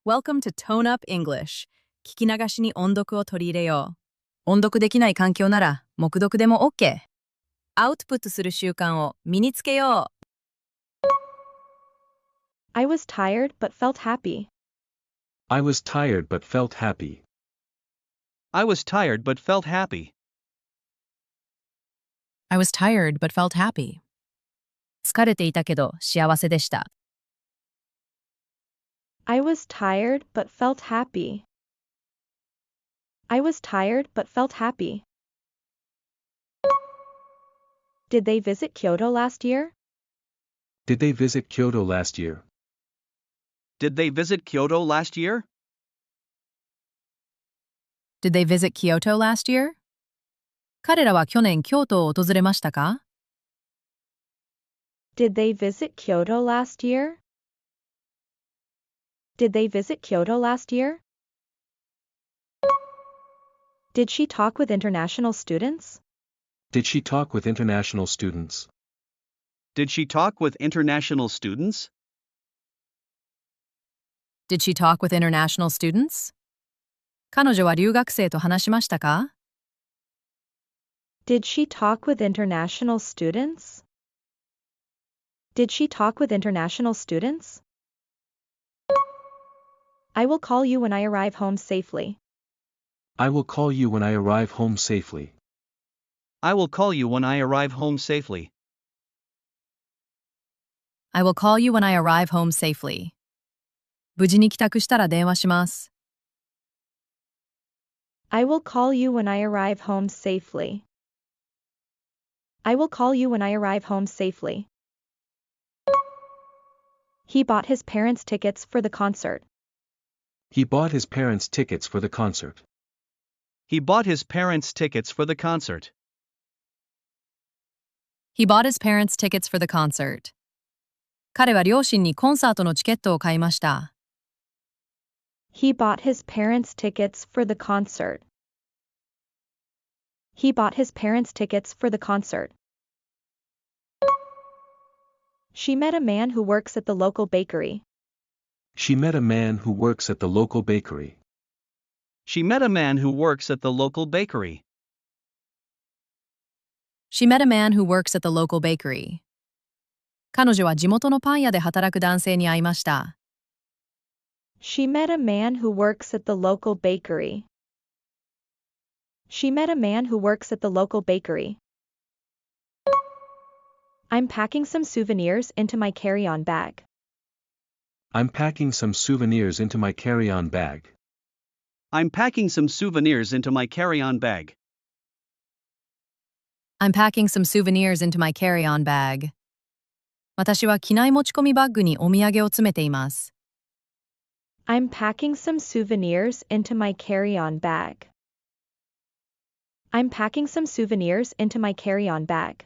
Welcome to Tone Up English. 聞き流しに音読を取り入れよう。音読できない環境なら、黙読でも OK。アウトプットする習慣を身につけよう。I was tired but felt happy. I was tired but felt happy. I was tired but felt happy. I was tired but felt happy. 疲れていたけど幸せでした。I was tired but felt happy. I was tired but felt happy. Did they visit Kyoto last year? Did they visit Kyoto last year? Did they visit Kyoto last year? Did they visit Kyoto last year? 彼らは去年京都を訪れましたか？ Did they visit Kyoto last year? Did they visit Kyoto last year? Did she talk with international students? Did she talk with international students? Did she talk with international students? Did she talk with international students? 彼女は留学生と話しましたか？ Did she talk with international students? Did she talk with international students? I will call you when I arrive home safely. I will call you when I arrive home safely. I will call you when I arrive home safely. I will call you when I arrive home safely. 無事に帰宅したら電話します。I will call you when I arrive home safely. I will call you when I arrive home safely. He bought his parents' tickets for the concert. He bought his parents tickets for the concert. He bought his parents tickets for the concert. He bought his parents tickets for the concert. 彼は両親にコンサートのチケットを買いました。He bought his parents tickets for the concert. He bought his parents tickets for the concert. She met a man who works at the local bakery. She met a man who works at the local bakery. She met a man who works at the local bakery. She met a man who works at the local bakery. 彼女は地元のパン屋で働く男性に会いました。She met a man who works at the local bakery. She met a man who works at the local bakery. I'm packing some souvenirs into my carry-on bag. I'm packing some souvenirs into my carry-on bag. I'm packing some souvenirs into my carry-on bag. I'm packing some souvenirs into my carry-on bag. 私は機内持ち込みバッグにお土産を詰めています。I'm packing some souvenirs into my carry-on bag. I'm packing some souvenirs into my carry-on bag.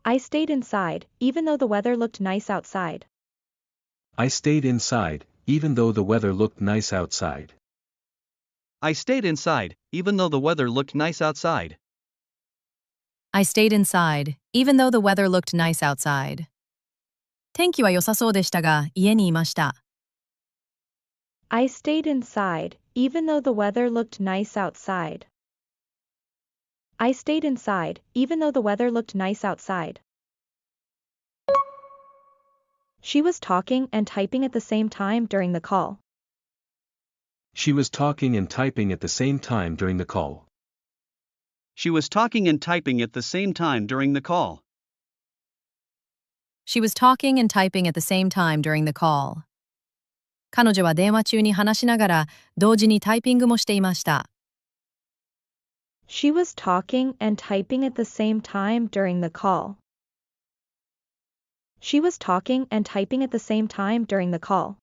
I stayed inside, even though the weather looked nice outside. I stayed inside, even though the weather looked nice outside. I stayed inside, even though the weather looked nice outside. I stayed inside, even though the weather looked nice outside. 天気は良さそうでしたが、家にいました。I stayed inside, even though the weather looked nice outside. I stayed inside, even though the weather looked nice outside. She was talking and typing at the same time during the call. She was talking and typing at the same time during the call. She was talking and typing at the same time during the call. She was talking and typing at the same time during the call. 彼女は電話中に話しながら、同時にタイピングもしていました。She was talking and typing at the same time during the call. She was talking and typing at the same time during the call.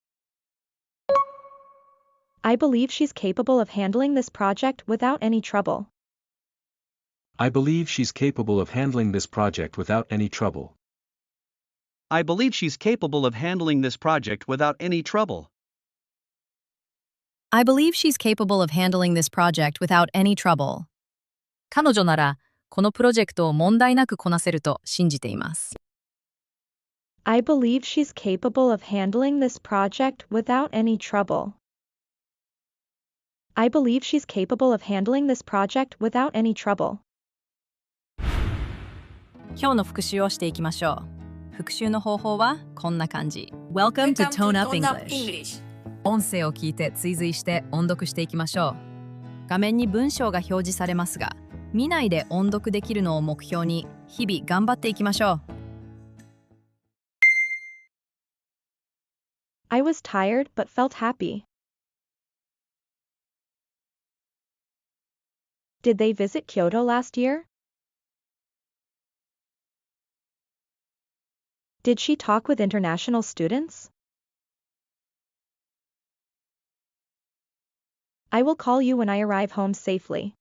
I believe she's capable of handling this project without any trouble. I believe she's capable of handling this project without any trouble. I believe she's capable of handling this project without any trouble. I believe she's capable of handling this project without any trouble. 彼女なら、このプロジェクトを問題なくこなせると信じています。I believe she's capable of handling this project without any trouble. I believe she's capable of handling this project without any trouble. 今日の復習をしていきましょう。復習の方法はこんな感じ。Welcome to Tone Up English。音声を聞いて追随して音読していきましょう。画面に文章が表示されますが、見ないで音読できるのを目標に日々頑張っていきましょう。I was tired but felt happy. Did they visit Kyoto last year? Did she talk with international students? I will call you when I arrive home safely.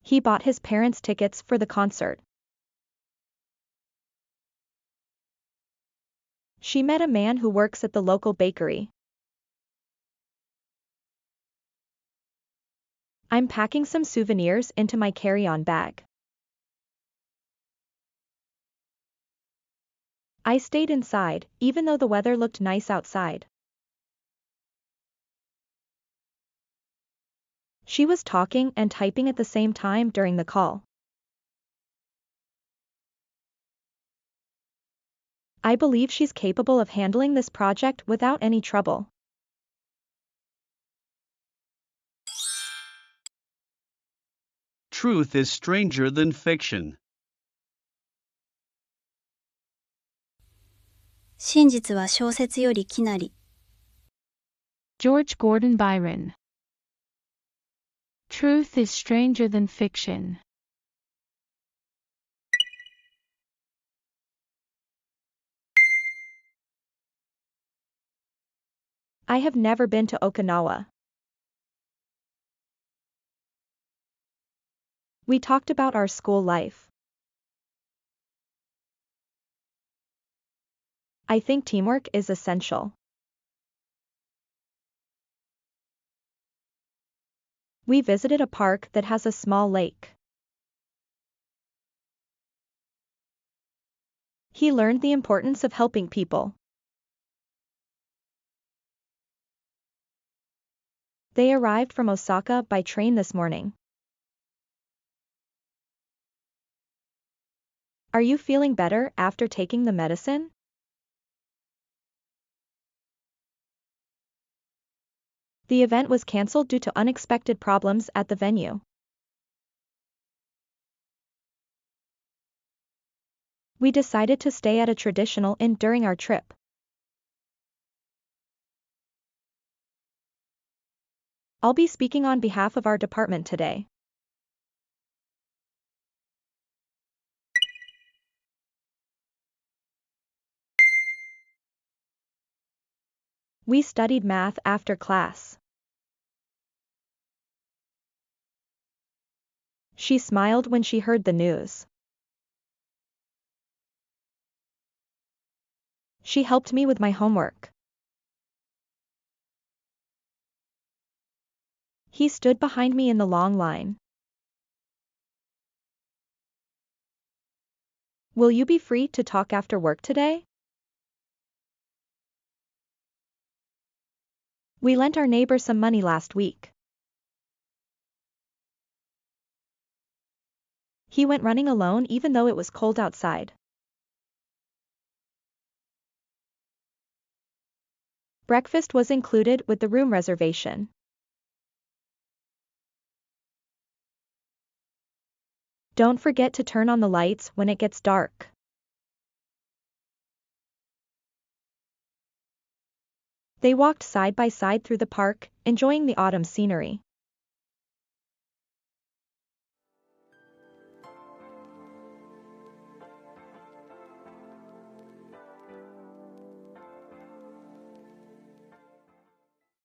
He bought his parents tickets for the concert. She met a man who works at the local bakery. I'm packing some souvenirs into my carry-on bag. I stayed inside, even though the weather looked nice outside. She was talking and typing at the same time during the call. I believe she's capable of handling this project without any trouble. Truth is stranger than fiction. 真実は小説より奇なり。George Gordon Byron. Truth is stranger than fiction. I have never been to Okinawa. We talked about our school life. I think teamwork is essential. We visited a park that has a small lake. He learned the importance of helping people. They arrived from Osaka by train this morning. Are you feeling better after taking the medicine? The event was cancelled due to unexpected problems at the venue. We decided to stay at a traditional inn during our trip. I'll be speaking on behalf of our department today. We studied math after class. She smiled when she heard the news. She helped me with my homework. He stood behind me in the long line. Will you be free to talk after work today? We lent our neighbor some money last week. He went running alone even though it was cold outside. Breakfast was included with the room reservation. Don't forget to turn on the lights when it gets dark. They walked side by side through the park, enjoying the autumn scenery.